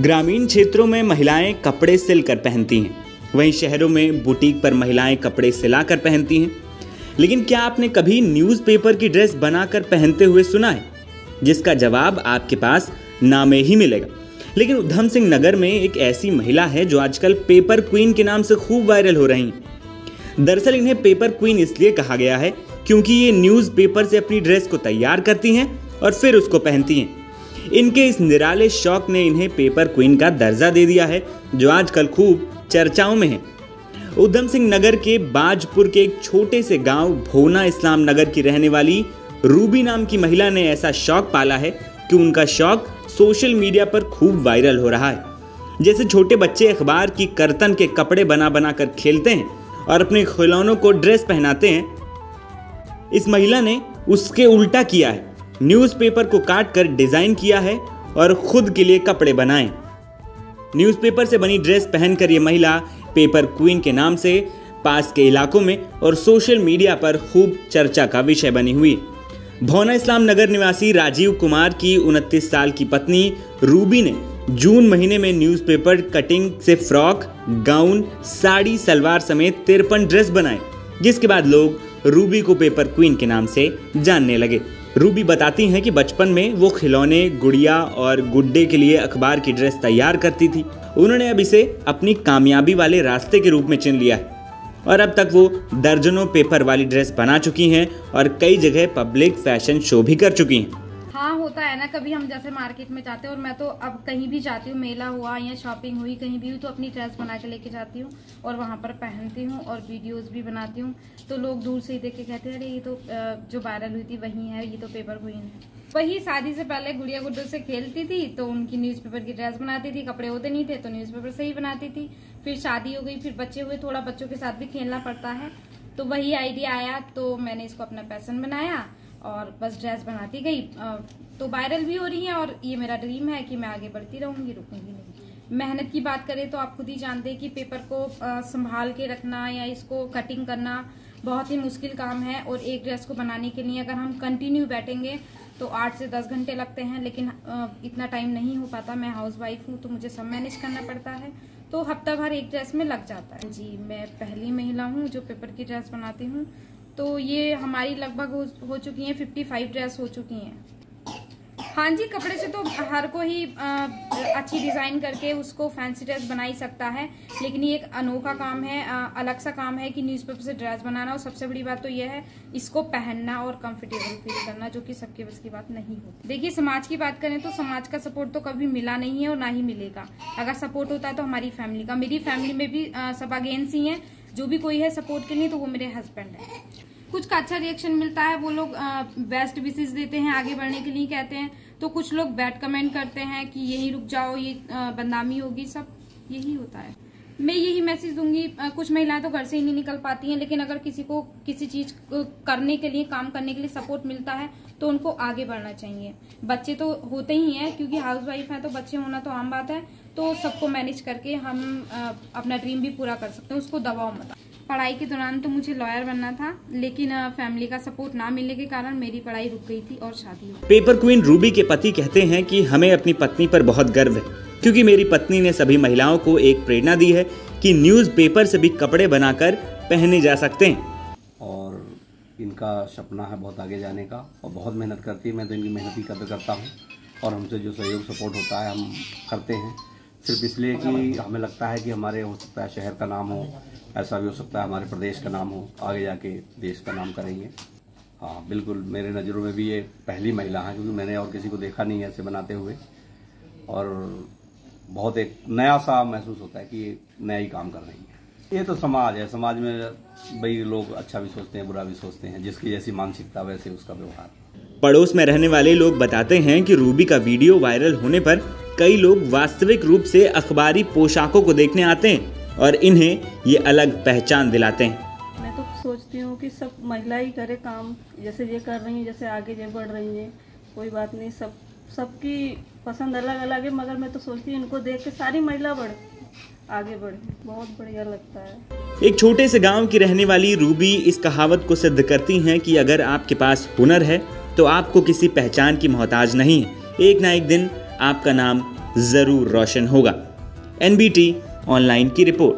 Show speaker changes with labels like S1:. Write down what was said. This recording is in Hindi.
S1: ग्रामीण क्षेत्रों में महिलाएं कपड़े सिलकर पहनती हैं, वहीं शहरों में बुटीक पर महिलाएं कपड़े सिलाकर पहनती हैं। लेकिन क्या आपने कभी न्यूज़पेपर की ड्रेस बनाकर पहनते हुए सुना है? जिसका जवाब आपके पास नाम में ही मिलेगा। लेकिन उधम सिंह नगर में एक ऐसी महिला है जो आजकल पेपर क्वीन के नाम से खूब वायरल हो रही हैं। दरअसल इन्हें पेपर क्वीन इसलिए कहा गया है क्योंकि ये न्यूज़पेपर से अपनी ड्रेस को तैयार करती हैं और फिर उसको पहनती हैं। इनके इस निराले शौक ने इन्हें पेपर क्वीन का दर्जा दे दिया है, जो आजकल खूब चर्चाओं में है। उधम सिंह नगर के बाजपुर के एक छोटे से गांव भोना इस्लाम नगर की रहने वाली रूबी नाम की महिला ने ऐसा शौक पाला है कि उनका शौक सोशल मीडिया पर खूब वायरल हो रहा है। जैसे छोटे बच्चे अखबार की कर्तन के कपड़े बना बना कर खेलते हैं और अपने खिलौनों को ड्रेस पहनाते हैं, इस महिला ने उसके उल्टा किया है। न्यूज़पेपर को काट कर डिजाइन किया है और खुद के लिए कपड़े बनाए। न्यूज़पेपर से बनी ड्रेस पहनकर ये महिला पेपर क्वीन के नाम से पास के इलाकों में और सोशल मीडिया पर खूब चर्चा का विषय बनी हुई। भोना इस्लाम नगर निवासी राजीव कुमार की 29 साल की पत्नी रूबी ने जून महीने में न्यूज़पेपर कटिंग से फ्रॉक, गाउन, साड़ी, सलवार समेत 53 ड्रेस बनाए, जिसके बाद लोग रूबी को पेपर क्वीन के नाम से जानने लगे। रूबी बताती हैं कि बचपन में वो खिलौने, गुड़िया और गुड्डे के लिए अखबार की ड्रेस तैयार करती थी। उन्होंने अब इसे अपनी कामयाबी वाले रास्ते के रूप में चुन लिया है और अब तक वो दर्जनों पेपर वाली ड्रेस बना चुकी हैं और कई जगह पब्लिक फैशन शो भी कर चुकी हैं।
S2: हाँ, होता है ना, कभी हम जैसे मार्केट में जाते हैं और मैं तो अब कहीं भी जाती हूँ, मेला हुआ या शॉपिंग हुई, कहीं भी हुई तो अपनी ड्रेस बना के लेके जाती हूँ और वहाँ पर पहनती हूँ और वीडियोस भी बनाती हूँ। तो लोग दूर से ही देख के कहते हैं अरे ये तो जो वायरल हुई थी वही है, ये तो पेपर क्वीन है। वही शादी से पहले गुड़िया गुड्डों से खेलती थी तो उनकी न्यूज़पेपर की ड्रेस बनाती थी, कपड़े होते नहीं थे तो न्यूज़पेपर से ही बनाती थी। फिर शादी हो गई, फिर बच्चे हुए, थोड़ा बच्चों के साथ भी खेलना पड़ता है, तो वही आइडिया आया तो मैंने इसको अपना पैशन बनाया और बस ड्रेस बनाती गई। तो वायरल भी हो रही है और ये मेरा ड्रीम है कि मैं आगे बढ़ती रहूंगी, रुकूंगी नहीं। मेहनत की बात करें तो आप खुद ही जानते हैं कि पेपर को संभाल के रखना या इसको कटिंग करना बहुत ही मुश्किल काम है और एक ड्रेस को बनाने के लिए अगर हम कंटिन्यू बैठेंगे तो 8 से 10 घंटे लगते हैं, लेकिन इतना टाइम नहीं हो पाता। मैं हाउसवाइफ हूँ तो मुझे सब मैनेज करना पड़ता है, तो हफ्ता भर एक ड्रेस में लग जाता है। जी, मैं पहली महिला हूँ जो पेपर की ड्रेस बनाती हूँ। तो ये हमारी लगभग हो चुकी हैं 55 ड्रेस हो चुकी हैं। हाँ जी, कपड़े से तो हर को ही अच्छी डिजाइन करके उसको फैंसी ड्रेस बना ही सकता है, लेकिन ये एक अनोखा काम है, अलग सा काम है कि न्यूज़पेपर से ड्रेस बनाना। और सबसे बड़ी बात तो यह है इसको पहनना और कंफर्टेबल फील करना, जो कि सबके बस की बात नहीं होती। देखिए, समाज की बात करें तो समाज का सपोर्ट तो कभी मिला नहीं है और ना ही मिलेगा। अगर सपोर्ट होता है तो हमारी फैमिली का, मेरी फैमिली में भी सब अगेंस्ट ही है। जो भी कोई है सपोर्ट के लिए तो वो मेरे हस्बैंड है। कुछ का अच्छा रिएक्शन मिलता है, वो लोग बेस्ट विशेस देते हैं, आगे बढ़ने के लिए कहते हैं। तो कुछ लोग बैड कमेंट करते हैं कि यही रुक जाओ, ये बदनामी होगी, सब यही होता है। मैं यही मैसेज दूंगी, कुछ महिलाएं तो घर से ही नहीं निकल पाती हैं, लेकिन अगर किसी को किसी चीज करने के लिए, काम करने के लिए सपोर्ट मिलता है तो उनको आगे बढ़ना चाहिए। बच्चे तो होते ही हैं, क्योंकि हाउसवाइफ है तो बच्चे होना तो आम बात है। तो सबको मैनेज करके हम अपना ड्रीम भी पूरा कर सकते हैं, उसको दबाव मत। पढ़ाई के दौरान तो मुझे लॉयर बनना था, लेकिन फैमिली का सपोर्ट ना मिलने के कारण मेरी पढ़ाई रुक गई थी और शादी हो।
S1: पेपर क्वीन रूबी के पति कहते हैं कि हमें अपनी पत्नी पर बहुत गर्व है, क्योंकि मेरी पत्नी ने सभी महिलाओं को एक प्रेरणा दी है कि न्यूज़पेपर से भी कपड़े बनाकर पहने जा सकते हैं।
S3: और इनका सपना है बहुत आगे जाने का और बहुत मेहनत करती है। मैं तो इनकी मेहनत की कदर करता हूँ और हमसे जो सहयोग सपोर्ट होता है हम करते हैं, सिर्फ इसलिए कि हमें लगता है कि हमारे हो सकता है शहर का नाम हो, ऐसा भी हो सकता है हमारे प्रदेश का नाम हो, आगे जाके देश का नाम करेंगे। हाँ बिल्कुल, मेरे नज़रों में भी ये पहली महिला है, क्योंकि मैंने और किसी को देखा नहीं है ऐसे बनाते हुए। और बहुत एक नया सा महसूस होता है कि ये नया ही काम कर रही है। ये तो समाज है, समाज में भाई लोग अच्छा भी सोचते हैं, बुरा भी सोचते हैं, जिसकी जैसी मानसिकता वैसे उसका व्यवहार।
S1: पड़ोस में रहने वाले लोग बताते हैं कि रूबी का वीडियो वायरल होने पर कई लोग वास्तविक रूप से अखबारी पोशाकों को देखने आते हैं और इन्हें ये अलग पहचान दिलाते हैं।
S4: मैं तो सोचती हूँ कि सब महिला ही करे काम, जैसे ये कर रही हैं, जैसे आगे ये बढ़ रही हैं, कोई बात नहीं, सबकी पसंद अलग अलग है, मगर मैं तो सोचती हूँ इनको देख के सारी महिला आगे बढ़े, बहुत बढ़िया लगता है।
S1: एक छोटे से गांव की रहने वाली रूबी इस कहावत को सिद्ध करती हैं कि अगर आपके पास हुनर है तो आपको किसी पहचान की मोहताज नहीं है। एक ना एक दिन आपका नाम ज़रूर रोशन होगा। NBT ऑनलाइन की रिपोर्ट।